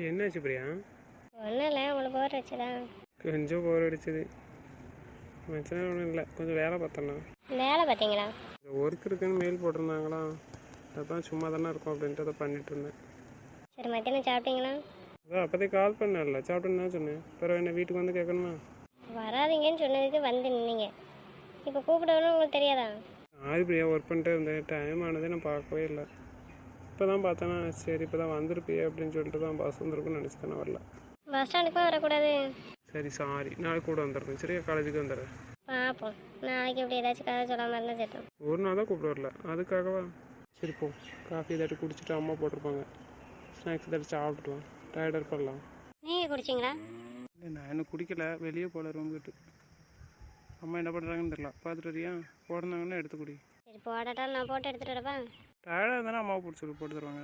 என்னாச்சு பிரியா? ஒன்றும் இல்லை, உங்களுக்கு போர் வச்சுதா? கொஞ்சம் போர் அடிச்சது. மச்சனா ஒன்றும் இல்லை, கொஞ்சம் வேலை பார்த்தோண்ணா. வேலை பார்த்தீங்களா? ஒர்க் இருக்குன்னு மெயில் போட்டிருந்தாங்களா, அதான் சும்மா தானே இருக்கும் அப்படின்ட்டு அதை பண்ணிட்டு இருந்தேன். சரி, மத்தியானம் சாப்பிட்டீங்களா? அதான் அப்போதே கால் பண்ணல, சாப்பிட்டுன்னு தான் சொன்னேன். பிறகு என்ன வீட்டுக்கு வந்து கேட்கணுமா? வராதீங்கன்னு சொன்னதுக்கு வந்து நின்னீங்க. இப்போ கூப்பிடணும்னு உங்களுக்கு தெரியாதா? ஆறு பிரியா, ஒர்க் பண்ணிட்டே இருந்தேன். டைம் ஆனதே நான் பார்க்கவே இல்லை. இப்போ தான் பார்த்தேன்னா சரி இப்போ தான் வந்திருப்பியே அப்படின்னு சொல்லிட்டு தான் பஸ் வந்திருக்குன்னு நினச்சி தானே வரல. பஸ் ஸ்டாண்டுக்கும் வரக்கூடாது. சரி சாரி, நாளைக்கு கூட வந்துடுறேன். சரியா, காலேஜுக்கு வந்துடுறேன். பார்ப்போம், நாளைக்கு எப்படி ஏதாச்சும் கதை சொல்லாமல் இருந்தால் சேர்த்தோம். ஒரு நாள் தான் கூப்பிட வரல, அதுக்காகவா? சரி போ, காஃபி ஏதாட்டு குடிச்சிட்டு அம்மா போட்டிருப்பாங்க, ஸ்நாக்ஸ் ஏதாட்டு சாப்பிட்டுட்டு வா. டயர்டாக இருப்படலாம். நீங்கள் குடிச்சிங்களா? இல்லை நான் இன்னும் குடிக்கல, வெளியே போகல ரூம் கிட்ட. அம்மா என்ன பண்ணுறாங்கன்னு தெரியல, பார்த்துட்டு வரியா? போடுறாங்கன்னா எடுத்து குடி. சரி, போட்டாலும் நான் போட்டு எடுத்துகிட்டு வரப்பா. டயர்டாக இருந்தானே அம்மாவை பிடிச்சி சொல்லி போட்டு தருவாங்க.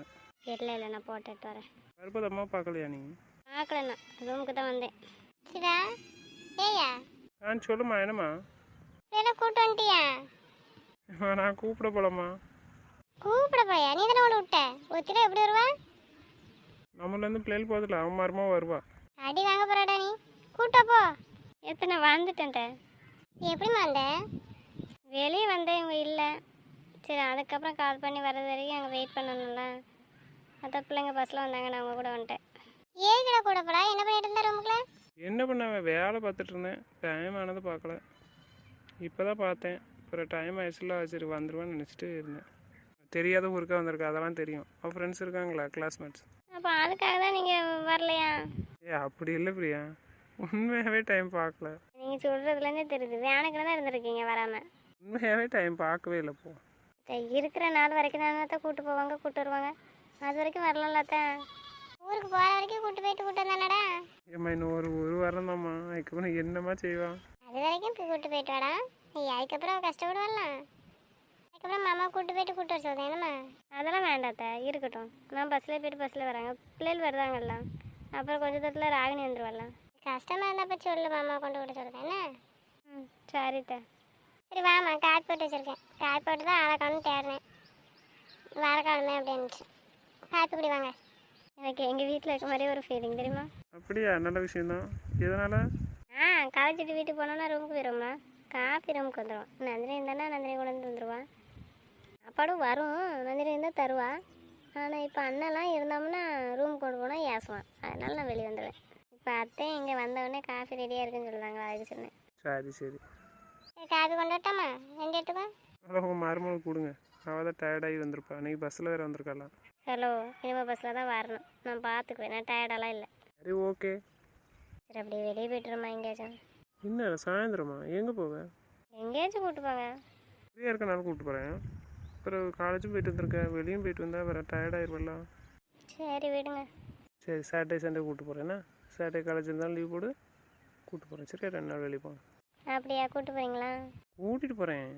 இல்லை இல்லை, நான் போட்டு எடுத்து வரேன். வரும்போது அம்மா பார்க்கலையா நீ? பார்க்கலண்ணா, ரூமுக்கு தான் வந்தேன். சிதா, ஏயா சொல்லுமா, என்னம்மா? இதெல்லாம் கூப்பிட்டு வந்துட்டியா? நான் கூப்பிட போகலாமா? கூப்பிட போயா? நீ தானே ஒன்று விட்ட. ஒத்திர எப்படி வருவா? நம்மளேருந்து பிள்ளைகள் போதில்ல, அவன் மரமாக வருவா. அடி வாங்க போறாடா நீ. கூட்ட போ. எத்தனை வந்துட்டேன். எப்படிமா வந்த? வெளியே வந்தேன், இவங்க இல்லை. சரி, அதுக்கப்புறம் கால் பண்ணி வர்றது வரைக்கும் அங்கே வெயிட் பண்ணணும்ல. அதான் பிள்ளைங்க பஸ்ஸில் வந்தாங்க, நான் அவங்க கூட வந்துட்டேன். ஏகிட கூட போடா, என்ன பண்ணிட்டு இருந்தா ரூமுக்குள்ள? என்ன பண்ண, வேலை பார்த்துட்டு இருந்தேன். டைம் ஆனது பார்க்கல, இப்போ தான் பார்த்தேன். அப்புறம் டைம் ஆயிடுச்சுல, சரி வந்துடுவேன்னு நினச்சிட்டு இருந்தேன். தெரியாத ஊருக்கா வந்திருக்கா, அதெல்லாம் தெரியும். அவள் ஃப்ரெண்ட்ஸ் இருக்காங்களா, கிளாஸ்மேட்ஸ். அப்போ அதுக்காக தான் நீங்கள் வரலையா? அப்படி இல்லை பிரியா, உண்மையாகவே டைம் பார்க்கல. நீங்கள் சொல்கிறதுலேருந்தே தெரியுது, வேணுக்குன்னு தான் இருந்திருக்கீங்க வராமல். உண்மையாகவே டைம் பார்க்கவே இல்லை. போ, இருக்கிற நாள் வரைக்கும் தானே தான் கூப்பிட்டு போவாங்க, கூப்பிட்டு வருவாங்க. அது வரைக்கும் வரலாம்ல தான். ஊருக்கு போகிற வரைக்கும் கூப்பிட்டு போயிட்டு கூப்பிட்டு வந்தானடா. ஏம்மா இன்னும் ஒரு வாரம் தான்மா, அதுக்கப்புறம் என்னம்மா செய்வான்? அது வரைக்கும் கூப்பிட்டு போயிட்டு வாடா. நீ அதுக்கப்புறம் கஷ்டப்படுவாலாம். அதுக்கப்புறம் மாமா கூப்பிட்டு போயிட்டு கூப்பிட்டு வர சொல்லுதேன். என்னம்மா அதெல்லாம் வேண்டாத்த, இருக்கட்டும். நான் பஸ்ஸில் போயிட்டு பஸ்ஸில் வராங்க, பிள்ளைகள் வருதாங்கல்ல. அப்புறம் கொஞ்சம் தூரத்தில் ராகினி வந்துடுவாள்ல. கஷ்டமாக இருந்தால் போய் சொல்லு, மாமா கொண்டு விட சொல்லுதேன். என்ன? சரித்த. சரி வாமா, காப்பி போட்டு வச்சுருக்கேன். காப்பி போட்டு தான் ஆளக்கானு தேடினேன், வாரக்காலமே அப்படின்னுச்சு. காப்பி குடி வாங்க. எனக்கு எங்கள் வீட்டில் இருக்க மாதிரி ஒரு ஃபீலிங் தெரியுமா? அப்படியா? நல்ல விஷயந்தான். எதனால்? களைச்சிட்டு வீட்டுக்கு போனோன்னா ரூமுக்கு போயிடுவோம்மா. காப்பி ரூமுக்கு வந்துடுவோம். நந்தினி இருந்தானா நந்தினி கொண்டு வந்து வந்துடுவான். சாப்பாடும் வரும், நந்தினி இருந்தால் தருவா. ஆனால் இப்போ அண்ணெல்லாம் இருந்தோம்னா ரூம் கொண்டு போனால் ஏசுவான். அதனால நான் வெளியே வந்துடுவேன். இப்போ அத்தை இங்கே வந்தவுடனே காஃபி ரெடியாக இருக்குன்னு சொல்லுவாங்க, அதுக்கு சொன்னேன். சரி சரி, காஃபி கொண்டு வரட்டாமா? ரெண்டு எடுத்துக்கோ. அதான் உங்கள் மருமகளுக்கு கொடுங்க, அவள் தான் டயர்டாகி வந்திருப்பா. அன்றைக்கி பஸ்ஸில் வேறு வந்திருக்காளா? ஹலோ, இனிமேல் பஸ்ஸில் தான் வரணும். நான் பார்த்துக்குவேன், நான் டயர்டெல்லாம் இல்லை. சரி ஓகே. சரி, அப்படியே வெளியே போய்ட்டுருமா எங்கேயாச்சும்? என்ன சாயந்தரமா எங்கே போவேன்? எங்கேயாச்சும் கூப்பிட்டு போங்க. ஃப்ரீயாக இருக்கனாலும் கூப்பிட்டு போகிறேன். அப்புறம் காலேஜும் போயிட்டு வந்திருக்கேன், வெளியும் போயிட்டு வந்தால் வேறு டயர்டாகிருப்பலாம். சரி விடுங்க. சரி, சாட்டர்டே சண்டே கூப்பிட்டு போகிறேன்னா, சாட்டர்டே காலேஜ் இருந்தாலும் லீவ் போடு, கூப்பிட்டு போகிறேன். சரியா, 2 நாள் வெளியே போங்க. அப்படியா, கூப்பிட்டு போகிறீங்களா? கூட்டிகிட்டு போகிறேன்.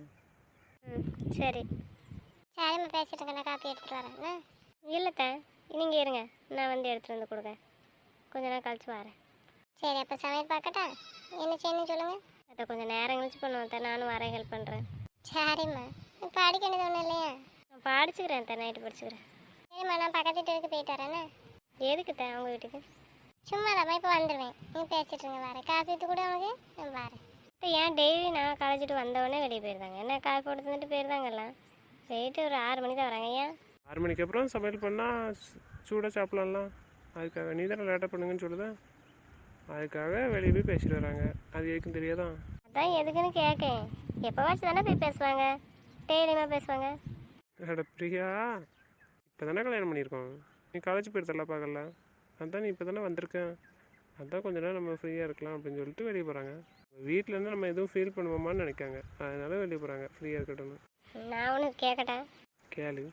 சரி சரிம்மா, பேசிட்டு இருக்கேன். நான் காப்பி எடுத்துகிட்டு வரேன். இல்லைத்த, நீங்கள் இருங்க, நான் வந்து எடுத்துகிட்டு வந்து கொடுங்க. கொஞ்ச நேரம் கழிச்சு வரேன். சரி, அப்போ சமையல் பார்க்கட்டா? என்ன செய்யணும்னு சொல்லுங்கள். அதை கொஞ்சம் நேரம் கழிச்சு பண்ணுவேன். நானும் வரேன், ஹெல்ப் பண்ணுறேன். சரிம்மா, இப்போ அடிக்கணுது ஒன்றும் இல்லையா? நான் படிச்சுக்கிறேன், நைட்டு படிச்சுக்கிறேன். சரிம்மா, நான் பக்கத்து வீட்டுக்கு போயிட்டு வரேன்னு. எதுக்கு அவங்க வீட்டுக்கு? சும்மா தான், இப்போ வந்துடுவேன். நீங்கள் பேசிட்டுருங்க, வரேன். காப்பி எடுத்து கூட உனக்கு நான் வரேன். இப்போ ஏன் டெய்லி நான் காலேஜிட்டு வந்தவொடனே வெளியே போயிருந்தாங்க? என்ன காஃபி போட்டு தந்துட்டு போயிருந்தாங்கல்லாம். போயிட்டு ஒரு 6 மணிக்கு தான் வராங்க. ஏன் 6 மணிக்கு அப்புறம் சமையல் பண்ணால் சூடாக சாப்பிட்லாம்லாம். அதுக்காக நீ தானே லேட்டாக பண்ணுங்கன்னு சொல்லுதேன். அதுக்காக வெளியே போய் பேசிட்டு வராங்க. அது எதுக்கும் தெரியாதான்? அதான் எதுக்குன்னு கேட்கேன். எப்போவாச்சும் தானே போய் பேசுவாங்க, டெய்லியுமா பேசுவாங்க? பிரியா, இப்போ தானே கல்யாணம் பண்ணியிருக்கோம். நீ காலேஜ் போயிருந்தல பார்க்கல, அதான் நீ இப்போ தானே வந்திருக்கேன். அதான் கொஞ்ச நேரம் நம்ம ஃப்ரீயாக இருக்கலாம் அப்படின்னு சொல்லிட்டு வெளியே போகிறாங்க. வீட்டிலேருந்து நம்ம எதுவும் ஃபீல் பண்ணுவோமான்னு நினைக்காங்க, அதனால வெளியே போகிறாங்க ஃப்ரீயாக இருக்கட்டும்னு. நான் உனக்கு கேட்கட்டேன்? கேளு.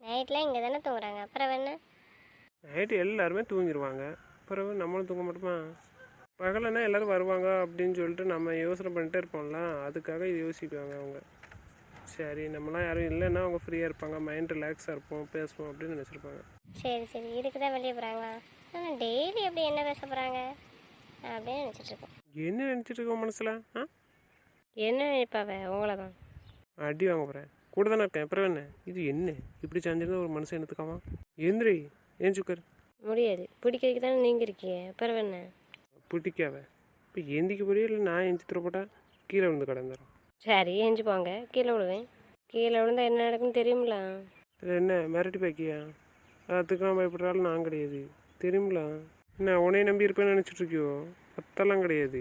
நைட்டில் இங்கே தானே தூங்குறாங்க, அப்புறம் என்ன? நைட்டு எல்லாருமே தூங்கிடுவாங்க, அப்புறம் நம்மளும் தூங்க மாட்டோமா? பகலைன்னா எல்லோரும் வருவாங்க அப்படின்னு சொல்லிட்டு நம்ம யோசனை பண்ணிட்டே இருப்போம்ல, அதுக்காக இது யோசிக்குவாங்க அவங்க. சரி, நம்மளாம் யாரும் இல்லைன்னா அவங்க ஃப்ரீயாக இருப்பாங்க, மைண்ட் ரிலாக்ஸாக இருப்போம், பேசுவோம் அப்படின்னு நினச்சிருப்பாங்க. சரி சரி, இதுக்கு தான் வெளியே போகிறாங்களா? ஆனால் டெய்லி அப்படி என்ன பேச போகிறாங்க அப்படின்னு நினச்சிட்ருக்கேன். என்ன நினச்சிட்டு இருக்கோம் மனசில்? என்ன நினைப்பாவ? உங்களை தான் அடி வாங்க போகிறேன், கூட தானே இருக்கேன், அப்புறம் என்ன? இது என்ன இப்படி செஞ்சிருந்தா ஒரு மனுஷன் எடுத்துக்காமா? எந்திரி, ஏன் சுக்கர். முடியாது. பிடிக்கிறதுக்கு தானே நீங்கள் இருக்கீங்க, பிறகு என்ன? பிடிக்காவ இப்போ எந்திக்க போறியா இல்லை நான் எந்திச்சு தரப்போட்டா கீழே விழுந்து கிடந்துடும். சரி எஞ்சி போங்க, கீழே விழுவேன். கீழே விழுந்தா என்ன நடக்குன்னு தெரியுங்களா? இல்லை என்ன மிரட்டி பாக்கியா? அதுக்கெல்லாம் பயப்படுறாலும் நான் கிடையாது தெரியுங்களா? என்ன உன்னைய நம்பி இருப்பேன்னு நினச்சிட்ருக்கியோ? அதெல்லாம் கிடையாது.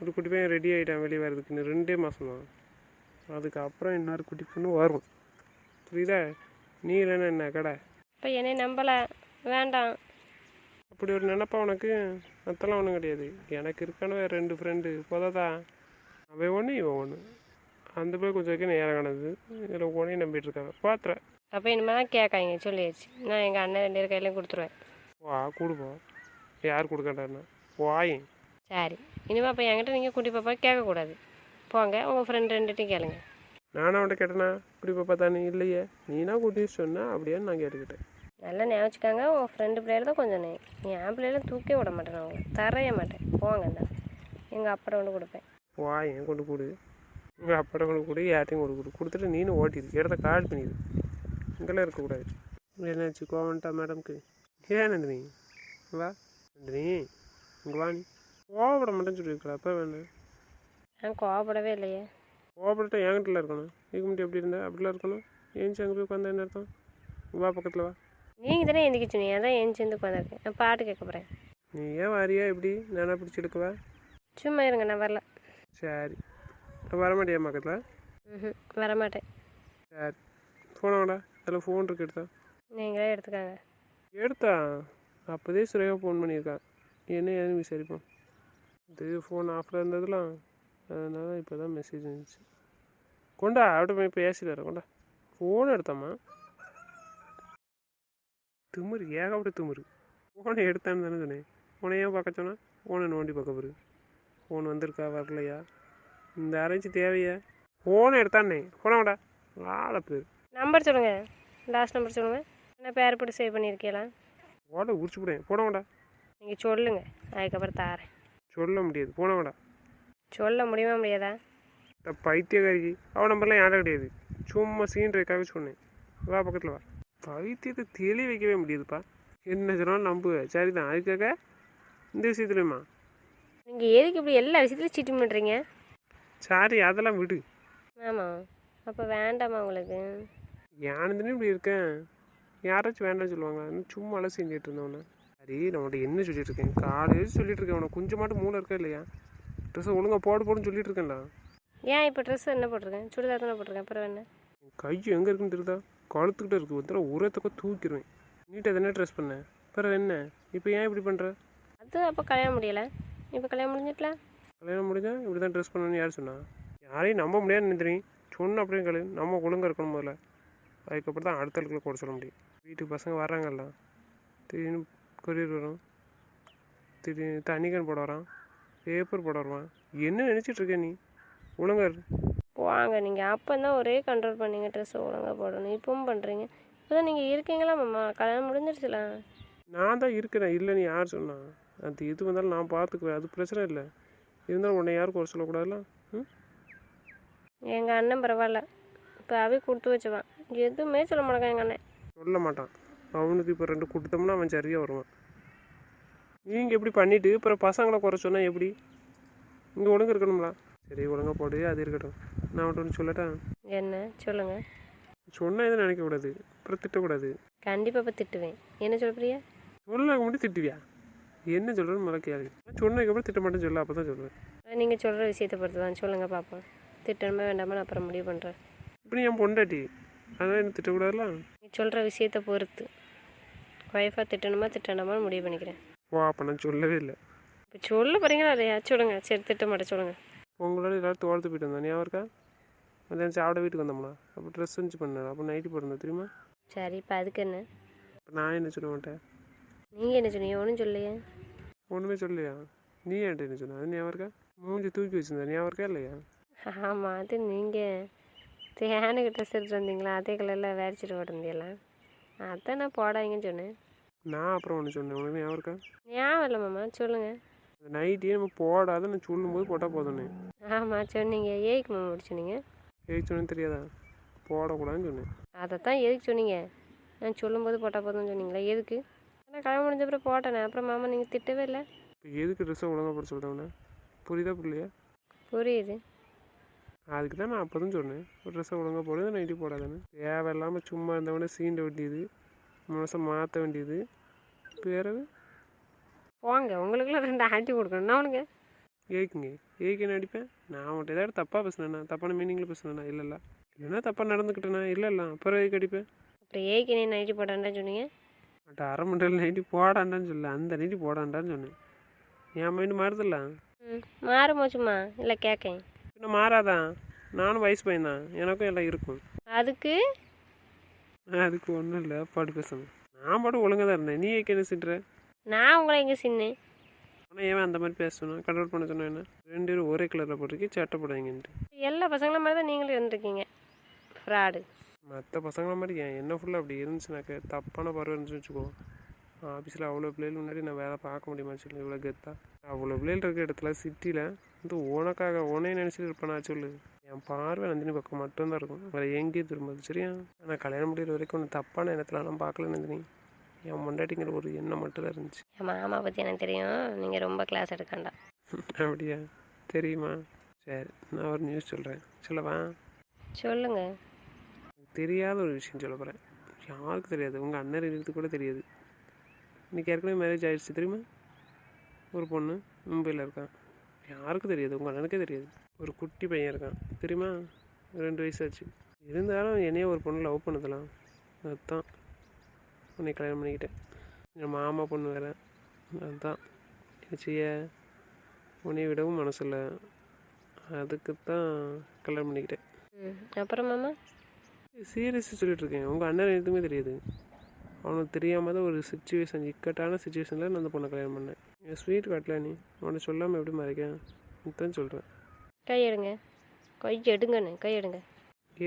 ஒரு குட்டி பையன் ரெடி ஆகிட்டான் வெளியே வர்றதுக்கு. இன்னும் 2 மாதம் தான். அதுக்கப்புறம் இன்னொரு குட்டி பொண்ணு வரும். புரியுதா? நீ இல்லைன்னா என்ன கடை? இப்போ என்னை நம்பலை, வேண்டாம். அப்படி ஒரு நினப்பா உனக்கு? அதெல்லாம் ஒன்றும் கிடையாது. எனக்கு இருக்கானவே 2 ஃப்ரெண்டு போதாதா? அவன் ஒன்று இவன் ஒன்று. அந்த போய் கொஞ்சம் வைக்க நேரம் காணது. இதில் உன்னையும் நம்பிட்டு இருக்காங்க பார்த்துறேன். அப்போ இனிமேல் தான் கேட்காங்க, சொல்லியாச்சு. நான் எங்கள் அண்ணன் 2 பேர் கையிலையும் கொடுத்துருவேன். வா கொடுப்போம். யார் கொடுக்கண்டாருண்ணா வாயும். சரி இனிமேல் அப்போ என்கிட்ட நீங்கள் குட்டி பாப்பா கேட்கக்கூடாது. போங்க உங்கள் ஃப்ரெண்டு 2ட்டையும் கேளுங்க. நானும் அவன்கிட்ட கேட்டேனா குடி பாப்பா தானே? இல்லையே, நீனா கூட்டி சொன்னா அப்படியான்னு நான் கேட்டுக்கிட்டேன். நல்லா ஞாபகிச்சுக்காங்க, உங்கள் ஃப்ரெண்டு பிள்ளையில தான் கொஞ்சம் என் பிள்ளையில தூக்கவே விட மாட்டேன், நான் உங்களை தரைய மாட்டேன். போங்க இந்த எங்கள் அப்பா கொண்டு கொடுப்பேன். வாயன் கொண்டு கொடு. உங்கள் அப்பட கொண்டு கொடு, யார்ட்டையும் கொடு. கொடுத்துட்டு நீனும் ஓட்டிடு, இடத்த கால் பண்ணிடு. இங்கெல்லாம் இருக்கக்கூடாது. என்னாச்சு கோவன்ட்டா மேடம்க்கு? ஏன் நந்தினி வா. நந்தினி இங்கே வா. நீ கோவப்பட மாட்டேன்னு சொல்லியிருக்கா அப்போ வேணும். நான் கோவப்படவே இல்லையே. கோவப்பட்டா என்கிட்டல இருக்கணும். இதுக்கு மட்டும் எப்படி இருந்தா அப்படிலாம் இருக்கணும். ஏஞ்சி அங்கே போய் உட்காந்தா என்ன அர்த்தம்? வா பக்கத்தில் வா. நீங்கள் தானே எந்திக்க சொன்னீங்க, அதான் எந்திரிச்சு உட்காந்துருக்கேன். நான் பாட்டு கேட்க போகிறேன். நீ ஏன் வாரியா எப்படி? நானா பிடிச்சி எடுக்கவா? சும்மா இருங்க, நான் வரல. சரி வரமாட்டியா பக்கத்தில்? ம் வரமாட்டேன். சரி ஃபோனை வேண்டா, அதில் ஃபோன் இருக்கு எடுத்தா. நீங்களே எடுத்துக்காங்க. எடுத்தா அப்போதே சுரேகா ஃபோன் பண்ணியிருக்கான். என்ன ஏதுன்னு விசாரிப்போம். இது ஃபோன் ஆஃபில் இருந்ததுலாம், அதனால இப்போ தான் மெசேஜ் இருந்துச்சு. கொண்டா அப்படி போய் பேசிட்டு வர. கொண்டா ஃபோன் எடுத்தாம்மா. திமுரு ஏகப்பட்ட திமுரு. ஃபோனை எடுத்தான்னு தானே சொன்னேன். ஃபோனை ஏன் பார்க்க சொன்னா? ஃபோனை நோண்டி பார்க்க போரு. ஃபோன் வந்திருக்கா வரலையா இந்த அரைச்சி தேவையா? ஃபோனை எடுத்தானே. ஃபோனை விடா ஆளை பேர். நம்பர் சொல்லுங்கள், லாஸ்ட் நம்பர் சொல்லுங்கள். என்ன பேர் போட்டு சேவ் பண்ணியிருக்கீங்களா? ஓட உரிச்சு போடுவேன். போன வேண்டா. நீங்கள் சொல்லுங்கள், அதுக்கப்புறம் தாரேன். சொல்ல முடியாது. போன வேண்டா. சொல்ல முடியுமா முடியாதா? பைத்தியக்காரிக்கு அவன் நம்பர்லாம் யாரும் கிடையாது. சும்மா சீன்றதுக்காக சொன்னேன். வா பக்கத்தில் வா. பைத்தியத்தை தெளி வைக்கவே முடியாதுப்பா. என்ன சொன்னாலும் நம்புவேன். சரிதான். அதுக்காக இந்த விஷயத்துலையுமா? நீங்கள் எதுக்கு இப்படி எல்லா விஷயத்துலையும் சீட்டு பண்ணுறீங்க? சாரி அதெல்லாம் விடு. ஆமாம், அப்போ வேண்டாமா உங்களுக்கு? யானதுன்னு இப்படி இருக்கேன். யாராச்சும் வேண்டாம்னு சொல்லுவாங்க. சும்மா எல்லாம் செஞ்சுட்டு இருந்தவன. சரி நான் உன்ட்ட என்ன சொல்லிட்டு இருக்கேன்? காலையில் சொல்லிட்டு இருக்கேன். உனக்கு கொஞ்சம் மட்டும் மூளை இருக்கா இல்லையா? ட்ரெஸ்ஸை ஒழுங்காக போடுன்னு சொல்லிட்டு இருக்கேன்டா. ஏன் இப்போ ட்ரெஸ் என்ன போட்டிருக்கேன்? சுடிதார் தானே போட்டிருக்கேன், அப்புறம் என்ன? கை எங்கே இருக்குன்னு தெரியுதா? கழுத்துக்கிட்ட இருக்குது. ஒரு தடவை உரத்துக்க தூக்கிடுவேன். நீட்டாக தானே ட்ரெஸ் பண்ணேன். அப்புறம் என்ன இப்போ ஏன் இப்படி பண்ணுற? அது அப்போ கல்யாணம் முடியலை, இப்போ கல்யாணம் முடிஞ்சிட்டல. கல்யாணம் முடிஞ்சா இப்படி தான் ட்ரெஸ் பண்ணணும்னு யார் சொன்னா? யாரையும் நம்ப முடியாது நினைக்கிறீங்க. சொன்ன அப்படியே கல்வி நம்ம ஒழுங்காக இருக்கணும் முதல்ல. அதுக்கப்புறம் தான் அடுத்த ஆளுக்குள்ள கூட சொல்ல முடியும். வீட்டுக்கு பசங்க வர்றாங்கல்ல, திடீர்னு கொரியர் வரும், திடீர்னு தண்ணிக்கன் போட வரான், பேப்பர் போட வருவான். என்ன நினச்சிட்ருக்க நீ? ஒழுங்கா இரு. வாங்க, நீங்கள் அப்போ தான் ஒரே கண்ட்ரோல் பண்ணீங்க, ட்ரெஸ் ஒழுங்காக போடணும். இப்பவும் பண்ணுறீங்க. இப்போ தான் நீங்கள் இருக்கீங்களா மாமா? கல்யாணம் முடிஞ்சிருச்சுலாம். நான் தான் இருக்கிறேன். இல்லைன்னு யார் சொன்னா? அது எது வந்தாலும் நான் பார்த்துக்குவேன். அது பிரச்சனை இல்லை. இருந்தாலும் உன்னை யாருக்கும் ஒரு சொல்லக்கூடாதுல்ல. ம் எங்கள் அண்ணன் பரவாயில்ல, இப்போ அவை கொடுத்து வச்சுவான். எதுவுமே சொல்ல மாட்டேங்க எங்கள் அண்ணன். சொல்ல மாட்டான். அவனுக்கு இப்போ 2 கொடுத்தோம்னா அவன் சரியாக வருவான். நீங்கள் எப்படி பண்ணிவிட்டு அப்புறம் பசங்களை குறை சொன்னால் எப்படி? இங்கே ஒழுங்கு இருக்கணும்ல. சரி ஒழுங்காக போடு, அது இருக்கட்டும். நான் அவன்கிட்ட ஒன்று சொல்லட்டேன். என்ன சொல்லுங்கள்? சொன்னால் எதுவும் நினைக்கக்கூடாது, அப்புறம் திட்டக்கூடாது. கண்டிப்பாக இப்போ திட்டுவேன். என்ன சொல்ல பிரியா? சொல்ல மட்டும் திட்டுவியா? என்ன சொல்கிறேன்னு முதல்ல கேள்வி. சொன்னதுக்கப்புறம் திட்ட மாட்டேன்னு சொல்ல, அப்போ தான் சொல்லுவேன். நீங்கள் சொல்கிற விஷயத்தை பொறுத்து தான். சொல்லுங்கள் பார்ப்போம். திட்டணுமா வேண்டாமா நான் அப்புறம் முடிவு பண்ணுறேன். இப்படி என் பொண்டாட்டி, அதனால் என்ன திட்டக்கூடாதுல. நீ சொல்கிற விஷயத்தை பொறுத்து ஒய்ஃபாக திட்டணுமா திட்டணுமான்னு முடிவு பண்ணிக்கிறேன். வா அப்போ நான் சொல்லவே இல்லை. இப்போ சொல்ல போகிறீங்களா இல்லையா? சொல்லுங்கள். சரி திட்ட மாட்டேன், சொல்லுங்கள். உங்களோட எல்லாரும் தோளத்து போயிட்டு வந்தோம். ஞாபகம் இருக்கா? மதியானம் சாப்பிட வீட்டுக்கு வந்தோம்னா அப்போ ட்ரெஸ் செஞ்சு பண்ணேன். அப்போ நைட்டி போட்டிருந்தேன் தெரியுமா? சரி இப்போ அதுக்கு என்ன? இப்போ நான் என்ன சொல்ல மாட்டேன். நீங்கள் என்ன சொன்னீங்க? ஒன்றும் சொல்லையே. ஒன்றுமே சொல்லலையா? நீ என்கிட்ட என்ன சொன்ன? அது ஞாபகம் இருக்கா? மூஞ்சி தூக்கி வச்சுருந்தேன். ஞாபகம் இருக்கா இல்லையா? ஆமாம், அது நீங்கள் தேனுக்கு ட்ரெஸ் எடுத்துட்டு வந்தீங்களா? அதே கலரில் வேடிச்சிட்டு போட்டிருந்தீங்களா? அதான் நான் போடாதீங்கன்னு சொன்னேன். நான் அப்புறம் ஒன்று சொன்னேன். உனக்கு ஞாபகம் இருக்கா? ஞாபகம் இல்லை மாமா, சொல்லுங்கள். அந்த நைட்டியே நம்ம போடாத நான் சொல்லும்போது போட்டால் போதும்னே. ஆமாம் சொன்னீங்க. ஏய்க்கு மாமா அப்படி சொன்னீங்க? எதுக்கு சொன்னேன்னு தெரியாதா? போடக்கூடாதுன்னு சொன்னேன். அதை தான் எதுக்கு சொன்னீங்க? நான் சொல்லும்போது போட்டால் போதும்னு சொன்னீங்களா? எதுக்கு? நான் கல்யாணம் முடிஞ்ச அப்புறம் போட்டேனே, அப்புறம் மாமா நீங்கள் திட்டவே இல்லை. இப்போ எதுக்கு ட்ரெஸ்ஸை ஒழுங்காக போட சொல்கிறேன்? புரியுதா புரியலையா? புரியுது. அதுக்கு தான் நான் அப்போ தான் சொன்னேன், ஒரு ட்ரெஸ்ஸை ஒழுங்காக போடுது, நைட்டி போடாதானே. தேவையில்லாமல் சும்மா இருந்தவொடனே சீண்ட வேண்டியது, மனசை மாற்ற வேண்டியது. பிறகு போங்க, உங்களுக்குலாம் 2 ஆட்டி கொடுக்கணும். நான் உனக்கு ஏக்குங்க ஏக்குன்னு அடிப்பேன். நான் மட்டும் ஏதாவது தப்பாக பேசுனேண்ணா, தப்பான மீனிங்கில் பேசுனேண்ணா? இல்லைல்ல. இல்லைன்னா தப்பாக நடந்துக்கிட்டேண்ணா? இல்லைல்ல. அப்புறம் ஏக்கு அடிப்பேன்? அப்புறம் ஏக்கு நீ நைட்டி போட்டான்டா சொன்னீங்க. பட் அரை மண்டல் நைட்டி போடாண்டான்னு சொல்ல, அந்த நைட்டி போடாண்டான்னு சொன்னேன். என் மைண்டு மாறுதில்ல. மாறுமோச்சுமா இல்லை கேட்கேன். இன்னும் மாறாதான். நானும் வயசு பையன்தான், எனக்கும் எல்லாம் இருக்கும். அதுக்கு அதுக்கு ஒன்றும் இல்லை, பாட்டு பேசணும். நான் பாட்டு ஒழுங்காக தான் இருந்தேன். நீ ஏக்கு என்ன சிட்டுற? நான் உங்களை எங்கே சின்ன? ஆனால் ஏன் அந்த மாதிரி பேசணும்? கண்ட்ரோல் பண்ண சொன்னா என்ன? 2 பேரும் ஒரே கலரில் போட்டிருக்கி, சட்டை போடாதீங்கன்ட்டு. எல்லா பசங்களும் மாதிரி தான் நீங்களும் இருந்திருக்கீங்க. ஃப்ராடு. மற்ற பசங்களை மாதிரி என்ன ஃபுல்லாக அப்படி இருந்துச்சுனாக்க தப்பான பருவம் இருந்துச்சுன்னு வச்சுக்கோ. ஆஃபீஸில் அவ்வளோ பிள்ளைகள் முன்னாடி நான் வேலை பார்க்க முடியுமா சொல்லு? இவ்வளோ கெத்தா அவ்வளோ பிள்ளைகள் இருக்க இடத்துல சிட்டியில் வந்து உனக்காக உன்னையே நினச்சிட்டு இருப்பேனா சொல்லு? என் பார்வை நந்தினி பக்கம் மட்டும்தான் இருக்கும், வேறு எங்கேயும் திரும்பது. சரியா? நான் கல்யாணம் முடிகிற வரைக்கும் ஒன்று தப்பான எண்ணத்துலலாம் பார்க்கல நந்தினி. என் முண்டாட்டிங்கிற ஒரு எண்ணம் மட்டும் தான் இருந்துச்சு. என் மாமா பற்றி எனக்கு தெரியும், நீங்கள் ரொம்ப கிளாஸ் எடுக்காண்டா. அப்படியா? தெரியுமா? சரி, நான் ஒரு நியூஸ் சொல்கிறேன், சொல்லவா? சொல்லுங்கள். தெரியாத ஒரு விஷயம் சொல்ல போகிறேன். யாருக்கு தெரியாது? உங்கள் அண்ணன் இருக்கிறது கூட தெரியாது. இன்றைக்கி ஏற்கனவே மேரேஜ் ஆகிடுச்சு தெரியுமா? ஒரு பொண்ணு மும்பையில் இருக்கான். யாருக்கும் தெரியாது, உங்கள் அண்ணனுக்கே தெரியாது. ஒரு குட்டி பையன் இருக்கான் தெரியுமா? 2 வயசாச்சு. இருந்தாலும் என்னையே ஒரு பொண்ணு லவ் பண்ணதெல்லாம். அதுதான் உன்னை கல்யாணம் பண்ணிக்கிட்டேன். என் மாமா பொண்ணு வேறு. அதுதான் என்ன செய்ய, உன்னை விடவும் மனசில்ல. அதுக்கு தான் கல்யாணம் பண்ணிக்கிட்டேன். அப்புறம் மாமா? சீரியஸாக சொல்லிகிட்ருக்கேன். உங்கள் அண்ணன் எதுவுமே தெரியாது. அவனுக்கு தெரியாமல் தான் ஒரு சுச்சுவேஷன், இக்கட்டான சுச்சுவேஷனில் நான் அந்த பொண்ணை கல்யாணம் பண்ணேன். என் ஸ்வீட் காட்டல நீ, உன்னை சொல்லாமல் எப்படி மறைக்கேன்? இதுதான் சொல்கிறேன். கை எடுங்க. கை எடுங்கண்ணே, கை எடுங்க.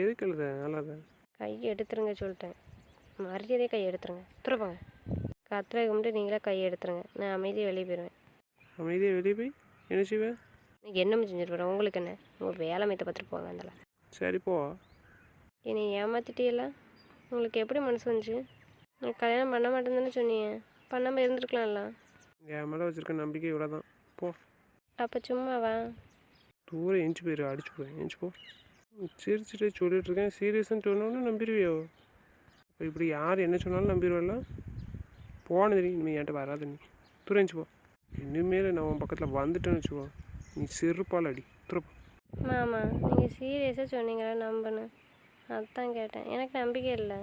எதுக்கு எழுத நல்லாத? கை எடுத்துருங்க சொல்லிட்டேன். மரியாதையே கை எடுத்துருங்க. துறப்பாங்க. கத்திரை கும்பிட்டு நீங்களே கை எடுத்துருங்க. நான் அமைதியாக வெளியே போயிடுவேன். அமைதியாக வெளியே போய் என்ன செய்வேன்? நீங்கள் என்ன செஞ்சுட்டு போகிறேன்? உங்களுக்கு என்ன? உங்கள் வேலை மையத்தை பார்த்துட்டு போங்க. அந்தால சரி போ. என்னை ஏமாத்திட்டீல்ல? உங்களுக்கு எப்படி மனசு வந்துச்சு? நான் கல்யாணம் பண்ண மாட்டேன்னு சொன்னீங்க, பண்ணாமல் இருந்திருக்கலாம்ல. என் மேலே வச்சுருக்க நம்பிக்கை இவ்வளோ தான். போ. அப்போ சும்மாவா? தூரம் எஞ்சி போயிரு, அடிச்சு போடுவேன். எஞ்சி போ. சிரிச்சுட்டு சொல்லிகிட்ருக்கேன், சீரியஸ்ன்னு சொன்னோன்னு நம்பிடுவியோ? இப்போ இப்படி யார் என்ன சொன்னாலும் நம்பிடுவேல்ல? போன தெரியும், இனிமேல் என்கிட்ட வராது. நீ தூரம் எஞ்சி போ. இனிமேல் நான் உன் பக்கத்தில் வந்துட்டேன்னு வச்சுக்கோ, நீ செருப்பால் அடி. துறப்போ. மாமா, நீங்கள் சீரியஸாக சொன்னீங்களா? நம்பணும், அதுதான் கேட்டேன். எனக்கு நம்பிக்கை இல்லை.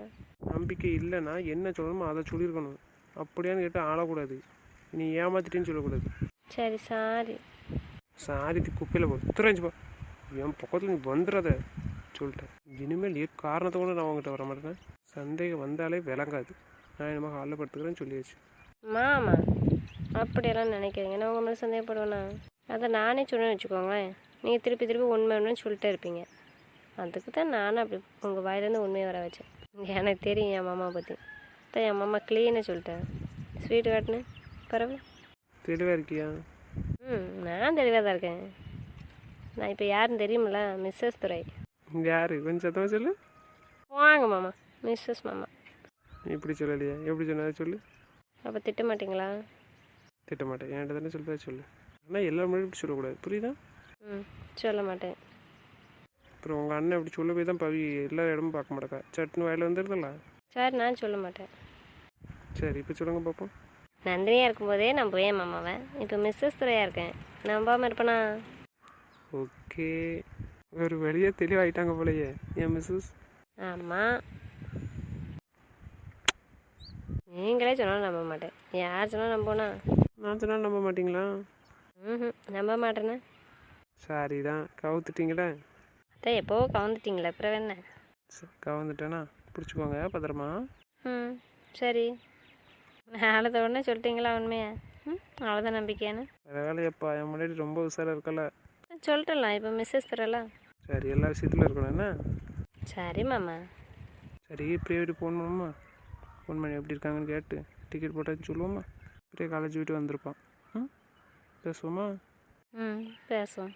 நம்பிக்கை இல்லைன்னா என்ன சொல்லணுமோ அதை சொல்லியிருக்கணும். அப்படியான்னு கேட்டு ஆளக்கூடாது. நீ ஏமாத்திட்டேன்னு சொல்லக்கூடாது. சரி, சாரி. சாரி குப்பையில் போ. துறைஞ்சுப்பா. என் பக்கத்தில் நீ வந்துடாத சொல்லிட்டேன். இனிமேல் காரணத்தை கூட நான் உங்ககிட்ட வர மாட்டேன். சந்தேகம் வந்தாலே விளங்காது. நான் என்னமா ஹாலில் படுத்துக்கிறேன்னு சொல்லியாச்சு. மாமா, அப்படியெல்லாம் நினைக்கிறீங்க? நான் உங்கள் மேலே சந்தேகப்படுவேண்ணா? அதை நானே சொன்னேன்னு வச்சுக்கோங்களேன், நீங்கள் திருப்பி திருப்பி உண்மை உண்மைன்னு சொல்லிட்டே இருப்பீங்க. அதுக்கு தான் நானும் அப்படி உங்கள் வாயிலேருந்து உண்மையை வர வச்சேன். எனக்கு தெரியும் என் மாமா பற்றி. தான் என் மாமா க்ளீனாக சொல்லிட்டேன். ஸ்வீட் காட்டுன்னு பரவாயில்ல. தெளிவாக இருக்கியா? நான் தெளிவாக தான் இருக்கேன். நான் இப்போ யாருன்னு தெரியுமில்ல? மிஸ்ஸஸ் துரை. யார்? கொஞ்சம் சத்தமாக சொல்லு. வாங்க மாமா, மிஸ்ஸஸ் மாமா. இப்படி சொல்லலையா? எப்படி சொன்னதை சொல்லு. அப்போ திட்ட மாட்டிங்களா? திட்ட மாட்டேன். என்கிட்ட தானே சொல்லுறதா சொல்லு. ஆனால் எல்லா முன்னாடி இப்படி சொல்லக்கூடாது, புரியுதா? சொல்ல மாட்டேன். அப்புறம் உங்கள் அண்ணன் இப்படி சொல்ல போய் தான் பவி எல்லா இடமும் பார்க்க மாட்டேக்கா. சட்டுன்னு வாயில் வந்துடுதல்ல. சார், நான் சொல்ல மாட்டேன். சரி, இப்போ சொல்லுங்க பார்ப்போம். நந்தினியாக இருக்கும்போதே நான் போய் மாமாவை, இப்போ மிஸ்ஸஸ் துறையாக இருக்கேன். நம்பாமல் இருப்பேனா? ஓகே, ஒரு வழியாக தெளிவாயிட்டாங்க போலையே என் மிஸ்ஸஸ். ஆமாம், நீங்களே சொன்னாலும் நம்ப மாட்டேன். யார் சொன்னாலும் நம்புனா? நான் சொன்னாலும் நம்ப மாட்டிங்களா? நம்ப மாட்டேண்ணே. சாரி தான், கவுத்துட்டிங்களே. அதான் எப்போ கவுந்துட்டிங்களே, அப்புறம் என்ன? கவுந்துட்டேனா? பிடிச்சிக்கோங்க பத்திரமா. சரி, நாளை உடனே சொல்லிட்டீங்களா உண்மையா? அவ்வளோதான் நம்பிக்கையானு. வேலையப்பா, என் முன்னாடி ரொம்ப உஷாராக இருக்கல. சொல்லிட்டலாம், இப்போ மிஸ்ஸஸ் தரலாம். சரி, எல்லா விஷயத்துலையும் இருக்கணும் என்ன? சரி மாமா. சரி, ப்ரைவேட்டு ஃபோன் பண்ணுமா? ஃபோன் பண்ணி எப்படி இருக்காங்கன்னு கேட்டு டிக்கெட் போட்டாச்சு சொல்லுவோம்மா. பெரிய காலேஜ் விட்டு வந்திருப்பான். பேசுவோமா? பேசுவோம்.